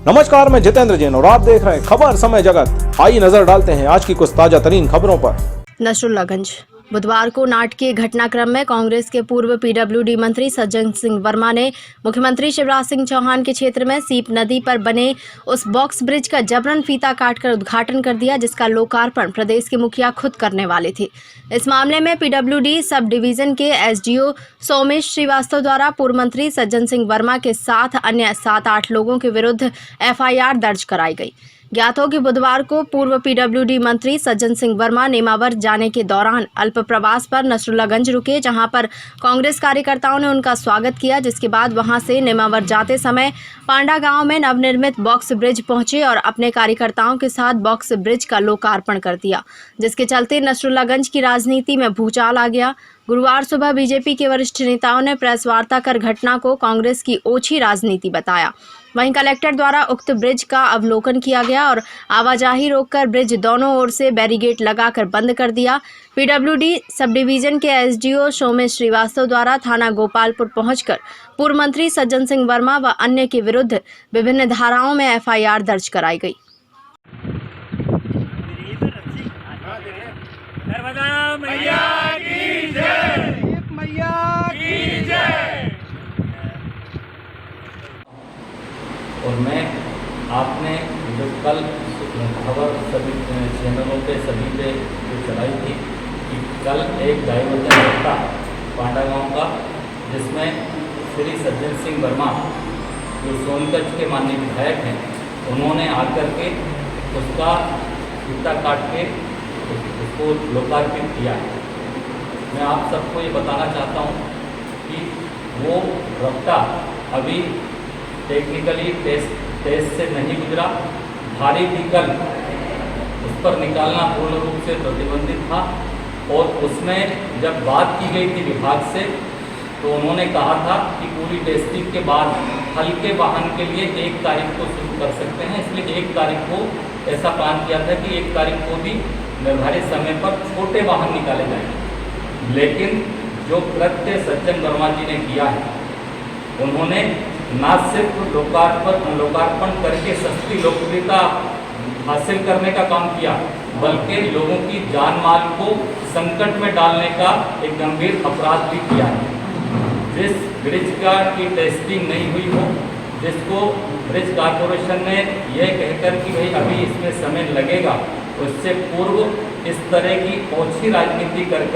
नमस्कार, मैं जितेंद्र जैन और आप देख रहे हैं खबर समय जगत। आइए नजर डालते हैं आज की कुछ ताजा तरीन खबरों पर। नसरुल्लागंज बुधवार को नाटकीय घटनाक्रम में कांग्रेस के पूर्व पीडब्ल्यूडी मंत्री सज्जन सिंह वर्मा ने मुख्यमंत्री शिवराज सिंह चौहान के क्षेत्र में सीप नदी पर बने उस बॉक्स ब्रिज का जबरन फीता काटकर उद्घाटन कर दिया, जिसका लोकार्पण प्रदेश के मुखिया खुद करने वाले थे। इस मामले में पीडब्ल्यूडी सब डिवीजन के एसडीओ सोमेश श्रीवास्तव द्वारा पूर्व मंत्री सज्जन सिंह वर्मा के साथ अन्य 7-8 लोगों के विरुद्ध एफआईआर दर्ज कराई गई। ज्ञात हो कि बुधवार को पूर्व पीडब्ल्यूडी मंत्री सज्जन सिंह वर्मा नेमावर जाने के दौरान अल्प प्रवास पर नसरुल्लागंज रुके, जहां पर कांग्रेस कार्यकर्ताओं ने उनका स्वागत किया। जिसके बाद वहां से नेमावर जाते समय पांडा गांव में नवनिर्मित बॉक्स ब्रिज पहुंचे और अपने कार्यकर्ताओं के साथ बॉक्स ब्रिज का लोकार्पण कर दिया, जिसके चलते नसरुल्लागंज की राजनीति में भूचाल आ गया। गुरुवार सुबह बीजेपी के वरिष्ठ नेताओं ने प्रेस वार्ता कर घटना को कांग्रेस की ओछी राजनीति बताया। वहीं कलेक्टर द्वारा उक्त ब्रिज का अवलोकन किया गया और आवाजाही रोककर ब्रिज दोनों ओर से बैरिकेड लगाकर बंद कर दिया। पीडब्ल्यूडी सब डिवीजन के एसडीओ सोमेश श्रीवास्तव द्वारा थाना गोपालपुर पहुंचकर पूर्व मंत्री सज्जन सिंह वर्मा व अन्य के विरुद्ध विभिन्न धाराओं में एफआईआर दर्ज कराई गई। और मैं आपने जो कल खबर सभी चैनलों पे सभी पे जो चलाई थी कि कल एक डायवर्जन होता पांडा गांव का, जिसमें श्री सज्जन सिंह वर्मा जो सोनगंज के माननीय विधायक हैं, उन्होंने आकर के उसका फीता काट के उसको लोकार्पित किया। मैं आप सबको ये बताना चाहता हूँ कि वो रफ्ता अभी टेक्निकली टेस्ट से नहीं गुजरा। भारी व्हीकल उस पर निकालना पूर्ण रूप से प्रतिबंधित था और उसमें जब बात की गई थी विभाग से तो उन्होंने कहा था कि पूरी टेस्टिंग के बाद हल्के वाहन के लिए 1 तारीख को शुरू कर सकते हैं, इसलिए 1 तारीख को ऐसा प्लान किया था कि 1 तारीख को भी निर्धारित समय पर छोटे वाहन निकाले जाएंगे। लेकिन जो कृत्य सज्जन वर्मा जी ने किया है, उन्होंने न सिर्फ लोकार्पण करके सस्ती लोकप्रियता हासिल करने का काम किया, बल्कि लोगों की जान माल को संकट में डालने का एक गंभीर अपराध भी किया है। जिस ब्रिज की टेस्टिंग नहीं हुई हो, जिसको ब्रिज कॉर्पोरेशन ने यह कहकर कि भाई अभी इसमें समय लगेगा, उससे पूर्व इस तरह की ओछी राजनीति कर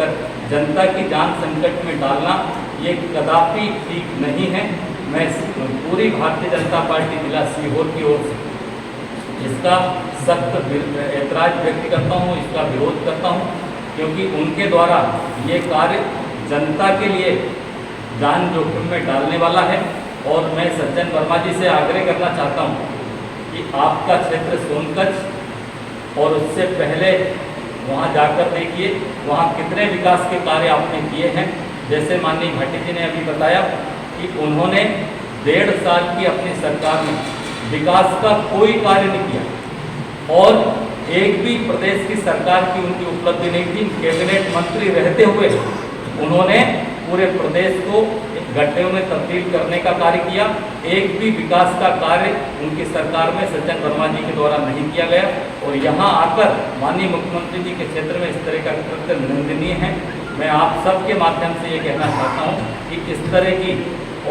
जनता की जान संकट में डालना ये कदापि ठीक नहीं है। मैं पूरी भारतीय जनता पार्टी जिला सीहोर की ओर से इसका सख्त ऐतराज व्यक्त करता हूँ, इसका विरोध करता हूँ, क्योंकि उनके द्वारा ये कार्य जनता के लिए जान जोखिम में डालने वाला है। और मैं सज्जन वर्मा जी से आग्रह करना चाहता हूँ कि आपका क्षेत्र सोनगंज और उससे पहले वहाँ जाकर देखिए वहाँ कितने विकास के कार्य आपने किए हैं। जैसे माननीय भाटी जी ने अभी बताया कि उन्होंने 1.5 साल की अपनी सरकार में विकास का कोई कार्य नहीं किया और एक भी प्रदेश की सरकार की उनकी उपलब्धि नहीं थी। कैबिनेट मंत्री रहते हुए उन्होंने पूरे प्रदेश को गड्ढे में तब्दील करने का कार्य किया। एक भी विकास का कार्य उनकी सरकार में सज्जन वर्मा जी के द्वारा नहीं किया गया और यहाँ आकर माननीय मुख्यमंत्री जी के क्षेत्र में इस तरह का कृत्य निंदनीय है। मैं आप सबके माध्यम से ये कहना चाहता हूँ कि इस तरह की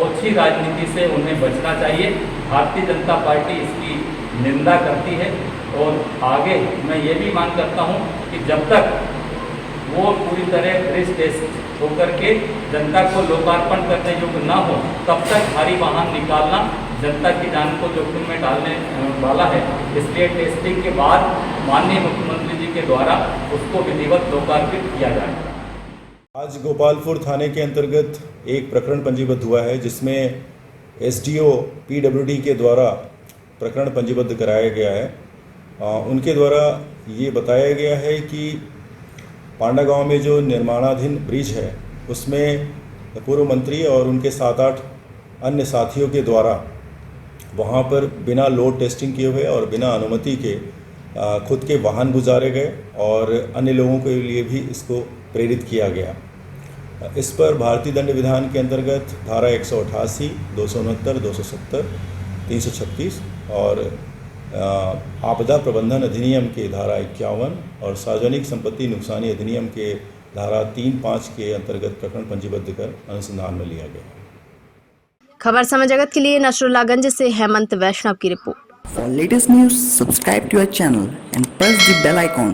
ओछी राजनीति से उन्हें बचना चाहिए। भारतीय जनता पार्टी इसकी निंदा करती है और आगे मैं ये भी मांग करता हूँ कि जब तक वो पूरी तरह ब्रिज टेस्ट होकर के जनता को लोकार्पण करने योग्य न हो, तब तक भारी वाहन निकालना जनता की जान को जोखिम में डालने वाला है। इसलिए टेस्टिंग के बाद माननीय मुख्यमंत्री जी के द्वारा उसको विधिवत लोकार्पित किया जाए। आज गोपालपुर थाने के अंतर्गत एक प्रकरण पंजीबद्ध हुआ है, जिसमें एसडीओ पीडब्ल्यूडी के द्वारा प्रकरण पंजीबद्ध कराया गया है। उनके द्वारा ये बताया गया है कि पांडा गांव में जो निर्माणाधीन ब्रिज है उसमें पूर्व मंत्री और उनके 7-8 अन्य साथियों के द्वारा वहां पर बिना लोड टेस्टिंग किए हुए और बिना अनुमति के खुद के वाहन गुजारे गए और अन्य लोगों के लिए भी इसको प्रेरित किया गया। इस पर भारतीय दंड विधान के अंतर्गत धारा 188, 269, 270, 336 और आपदा प्रबंधन अधिनियम के धारा 51 और सार्वजनिक संपत्ति नुकसानी अधिनियम के धारा 3-5 के अंतर्गत प्रकरण पंजीबद्ध कर अनुसंधान में लिया गया है। खबर समय जगत के लिए नसरुल्लागंज से हेमंत वैष्णव की report. For latest news, subscribe to our channel and press the bell icon.